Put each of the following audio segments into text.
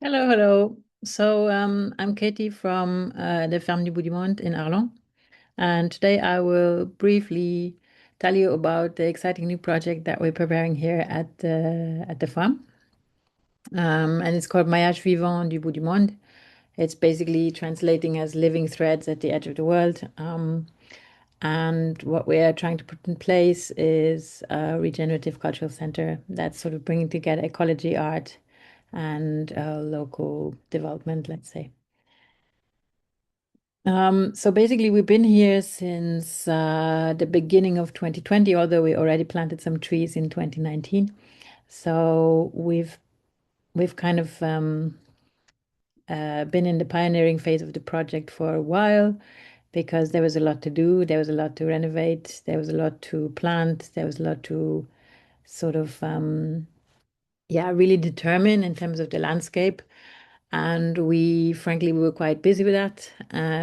Hello, hello. I'm Katie from the Ferme du Monde in Arlon, and today I will briefly tell you about the exciting new project that we're preparing here at the farm. And it's called Maillage Vivant du Bout du Monde. It's basically translating as living threads at the edge of the world. And what we are trying to put in place is a regenerative cultural center that's sort of bringing together ecology, art, and local development, let's say. So basically, we've been here since the beginning of 2020, although we already planted some trees in 2019. So we've kind of been in the pioneering phase of the project for a while because there was a lot to do, there was a lot to renovate, there was a lot to plant, there was a lot to sort of yeah, really determine in terms of the landscape. And frankly, we were quite busy with that.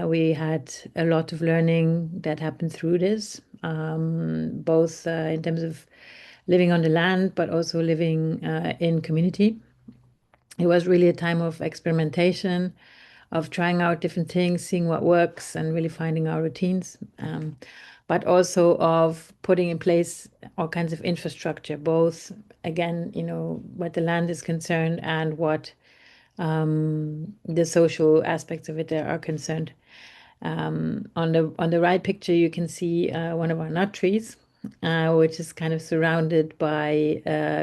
We had a lot of learning that happened through this, both in terms of living on the land, but also living in community. It was really a time of experimentation, of trying out different things, seeing what works, and really finding our routines. But also of putting in place all kinds of infrastructure, both again, what the land is concerned and what the social aspects of it are concerned. On the right picture, you can see one of our nut trees, which is kind of surrounded by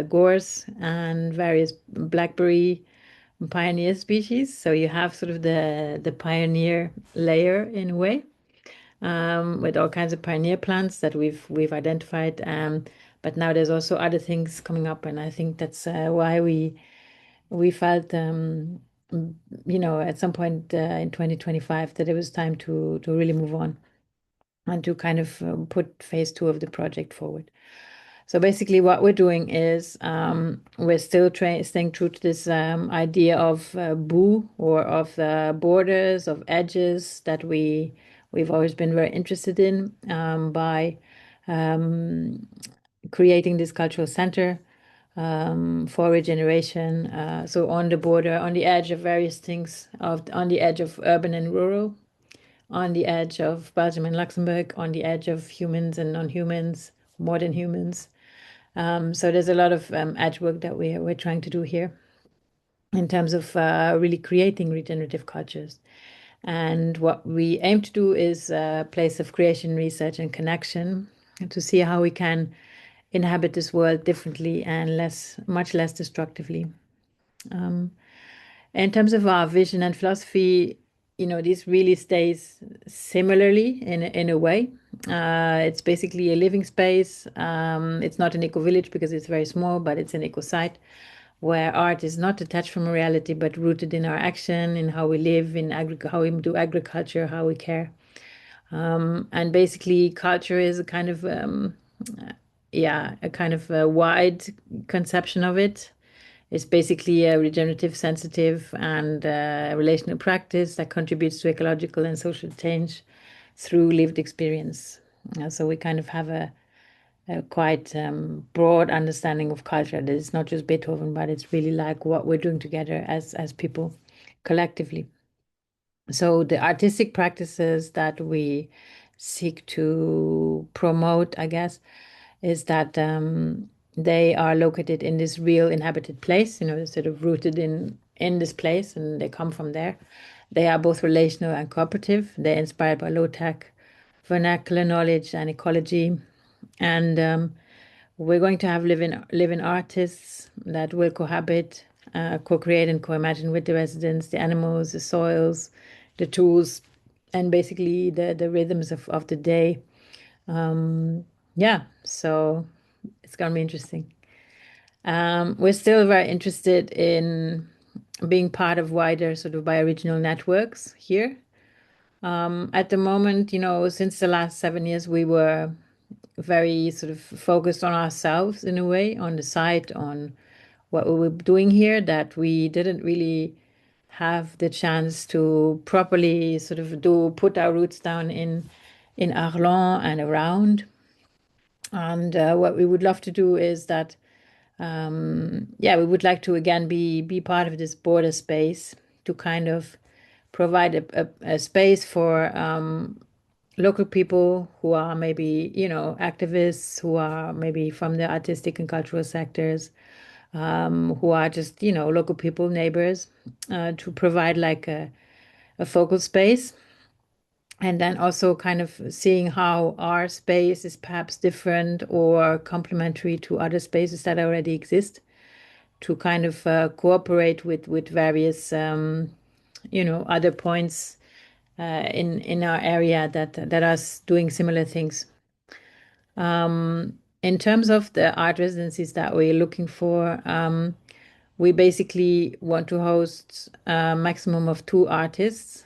gorse and various blackberry pioneer species. So you have sort of the pioneer layer in a way, with all kinds of pioneer plants that we've identified. But now there's also other things coming up, and I think that's why we felt at some point in 2025 that it was time to really move on and to kind of put phase two of the project forward. So basically, what we're doing is we're still staying true to this idea of bout, or of borders, of edges that we've always been very interested in, by um, creating this cultural center for regeneration. So on the border, on the edge of various things, on the edge of urban and rural, on the edge of Belgium and Luxembourg, on the edge of humans and non-humans, modern humans. So there's a lot of edge work that we're trying to do here in terms of really creating regenerative cultures. And what we aim to do is a place of creation, research, and connection to see how we can inhabit this world differently and much less destructively. In terms of our vision and philosophy, this really stays similarly in a way. It's basically a living space. It's not an eco village because it's very small, but it's an eco site where art is not detached from reality, but rooted in our action, in how we live, in how we do agriculture, how we care. And basically, culture is a kind of yeah, a kind of a wide conception of it. It's basically a regenerative, sensitive, and relational practice that contributes to ecological and social change through lived experience. So we kind of have a quite broad understanding of culture. That it's not just Beethoven, but it's really like what we're doing together as people collectively. So the artistic practices that we seek to promote, I guess, is that they are located in this real inhabited place, sort of rooted in this place, and they come from there. They are both relational and cooperative. They're inspired by low tech, vernacular knowledge, and ecology. And we're going to have live-in artists that will cohabit, co-create, and co-imagine with the residents, the animals, the soils, the tools, and basically the rhythms of the day. Yeah, so it's gonna be interesting. We're still very interested in being part of wider sort of bioregional networks here. At the moment, since the last 7 years, we were very sort of focused on ourselves in a way, on the site, on what we were doing here, that we didn't really have the chance to properly sort of put our roots down in Arlon and around. And what we would love to do is that Yeah, we would like to again be part of this border space to kind of provide a space for local people who are maybe, activists, who are maybe from the artistic and cultural sectors, who are just, local people, neighbors, to provide like a focal space. And then also kind of seeing how our space is perhaps different or complementary to other spaces that already exist, to kind of cooperate with various, other points in our area that are doing similar things. In terms of the art residencies that we're looking for, we basically want to host a maximum of 2 artists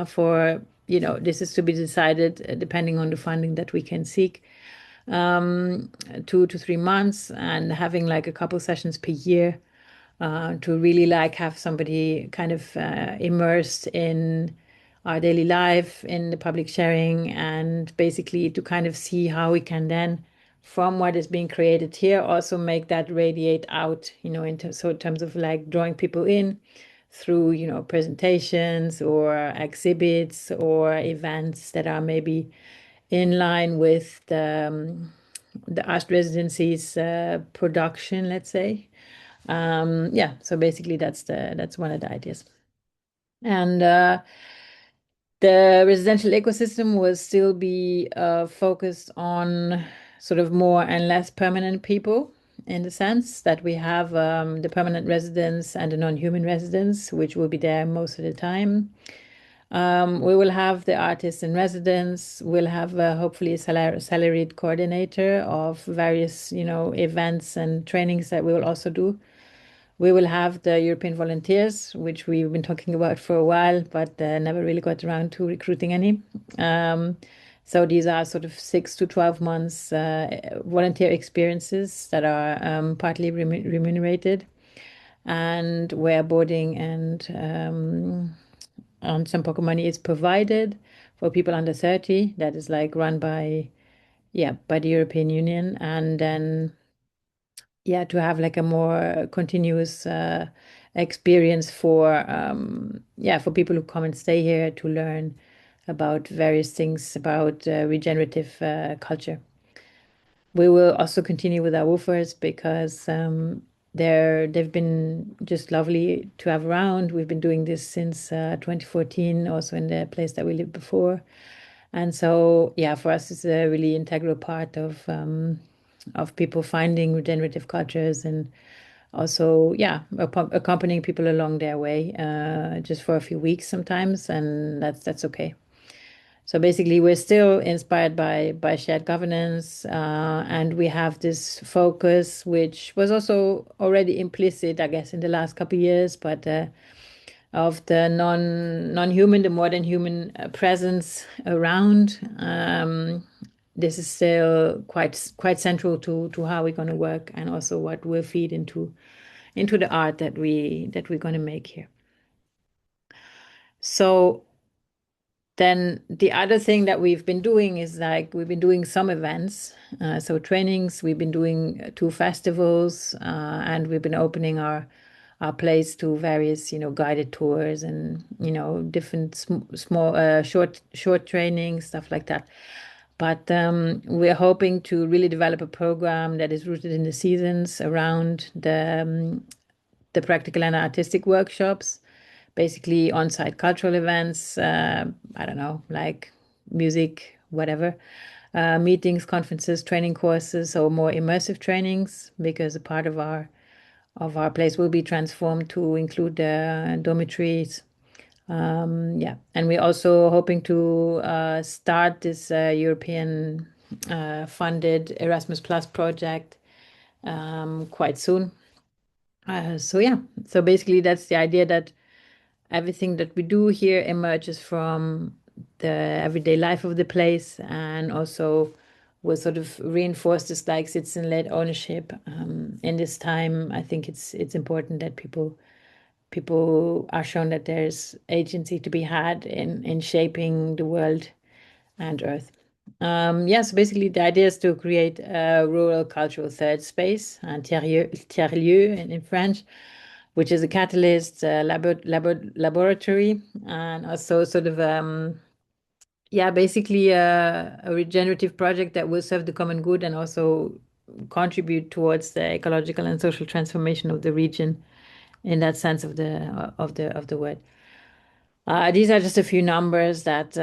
for, this is to be decided depending on the funding that we can seek, 2 to 3 months, and having like a couple sessions per year to really like have somebody kind of immersed in our daily life, in the public sharing, and basically to kind of see how we can then, from what is being created here, also make that radiate out, so in terms of like drawing people in through, presentations or exhibits or events that are maybe in line with the art residency's production, let's say. Yeah, so basically that's one of the ideas. And the residential ecosystem will still be focused on sort of more and less permanent people, in the sense that we have the permanent residents and the non-human residents, which will be there most of the time. We will have the artists in residence. We'll have hopefully a salaried coordinator of various, events and trainings that we will also do. We will have the European volunteers, which we've been talking about for a while, but never really got around to recruiting any. So these are sort of 6 to 12 months volunteer experiences that are partly remunerated, and where boarding and some pocket money is provided for people under 30. That is like run by, yeah, by the European Union, and then yeah, to have like a more continuous experience for for people who come and stay here to learn about various things about regenerative culture. We will also continue with our woofers because they've been just lovely to have around. We've been doing this since 2014, also in the place that we lived before. And so, yeah, for us, it's a really integral part of people finding regenerative cultures, and also, yeah, accompanying people along their way, just for a few weeks sometimes, and that's okay. So basically, we're still inspired by shared governance, and we have this focus, which was also already implicit, I guess, in the last couple of years, but of the non-human, the more than human presence around. This is still quite central to how we're going to work, and also what will feed into the art that we're going to make here. So then the other thing that we've been doing is like we've been doing some events, so trainings. We've been doing 2 festivals, and we've been opening our place to various, guided tours and, different small, short trainings, stuff like that. But we're hoping to really develop a program that is rooted in the seasons around the practical and artistic workshops, basically on-site cultural events, I don't know, like music, whatever, meetings, conferences, training courses, or more immersive trainings, because a part of our place will be transformed to include dormitories. Yeah, and we're also hoping to start this European funded Erasmus Plus project quite soon. So yeah, so basically that's the idea, that everything that we do here emerges from the everyday life of the place, and also will sort of reinforce this like citizen-led ownership. In this time, I think it's important that people are shown that there's agency to be had in shaping the world and Earth. Yeah, so basically the idea is to create a rural cultural third space, un tiers-lieu in French, which is a catalyst, laboratory, and also sort of yeah, basically a regenerative project that will serve the common good and also contribute towards the ecological and social transformation of the region in that sense of the word. These are just a few numbers that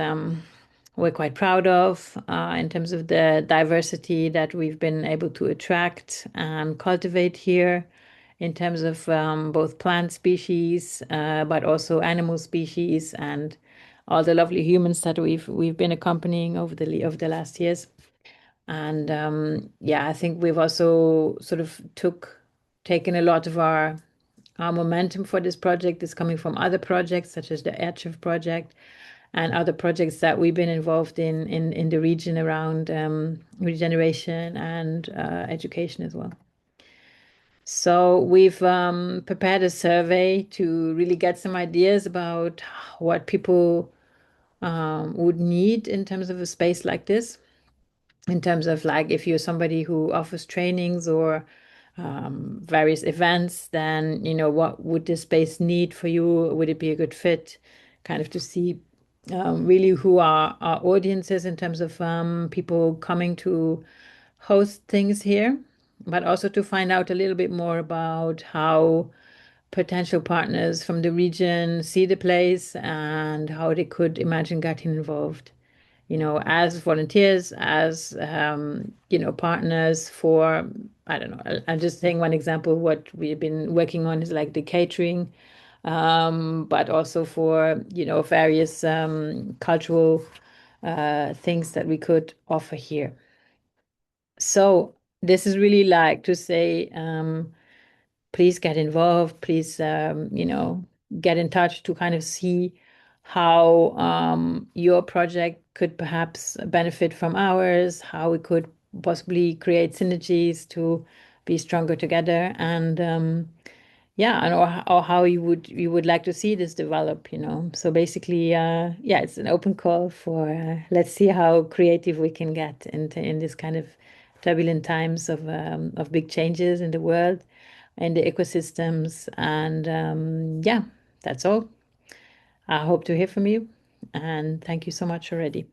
we're quite proud of in terms of the diversity that we've been able to attract and cultivate here, in terms of both plant species, but also animal species, and all the lovely humans that we've been accompanying over the last years. And yeah, I think we've also sort of taken a lot of our momentum for this project is coming from other projects, such as the Airchief project and other projects that we've been involved in the region around regeneration and education as well. So we've prepared a survey to really get some ideas about what people would need in terms of a space like this, in terms of like if you're somebody who offers trainings or various events, then what would this space need for you? Would it be a good fit? Kind of to see really who are our audiences in terms of people coming to host things here, but also to find out a little bit more about how potential partners from the region see the place and how they could imagine getting involved, as volunteers, as, partners for, I don't know, I'm just saying one example. What we've been working on is like the catering, but also for, various cultural things that we could offer here. So this is really like to say, please get involved. Please, get in touch to kind of see how your project could perhaps benefit from ours, how we could possibly create synergies to be stronger together, and yeah, and or how you would like to see this develop. So basically, yeah, it's an open call for let's see how creative we can get in this kind of turbulent times of big changes in the world and the ecosystems. And yeah, that's all. I hope to hear from you. And thank you so much already.